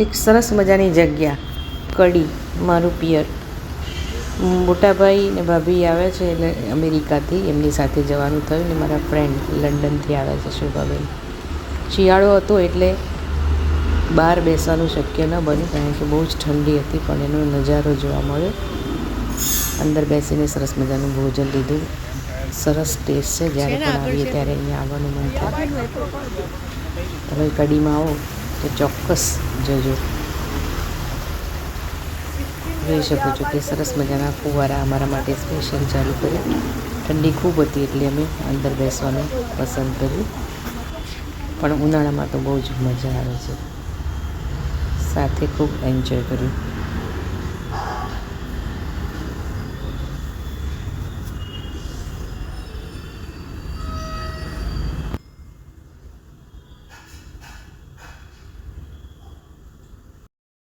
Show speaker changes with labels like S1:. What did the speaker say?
S1: એક સરસ મજાની જગ્યા કડી, મારું પિયર. મોટાભાઈ ને ભાભી આવ્યા છે એટલે અમેરિકાથી, એમની સાથે જવાનું થયું ને મારા ફ્રેન્ડ લંડનથી આવ્યા છે શોભાબેન. શિયાળો હતો એટલે બહાર બેસવાનું શક્ય ન બન્યું કારણ કે બહુ જ ઠંડી હતી, પણ એનો નજારો જોવા મળ્યો. અંદર બેસીને સરસ મજાનું ભોજન લીધું. સરસ ટેસ્ટ છે, જ્યારે પણ આવીએ ત્યારે અહીંયા આવવાનું મન થાય. હવે કડીમાં આવો તો ચોક્કસ જજો. જોઈ શકો છો કે સરસ મજાના ફુવારા અમારા માટે સ્પેશિયલ ચાલુ કર્યા. ઠંડી ખૂબ હતી એટલે અમે અંદર બેસવાનું પસંદ કર્યું, પણ ઉનાળામાં તો બહુ જ મજા આવે છે. સાથે ખૂબ એન્જોય કર્યું.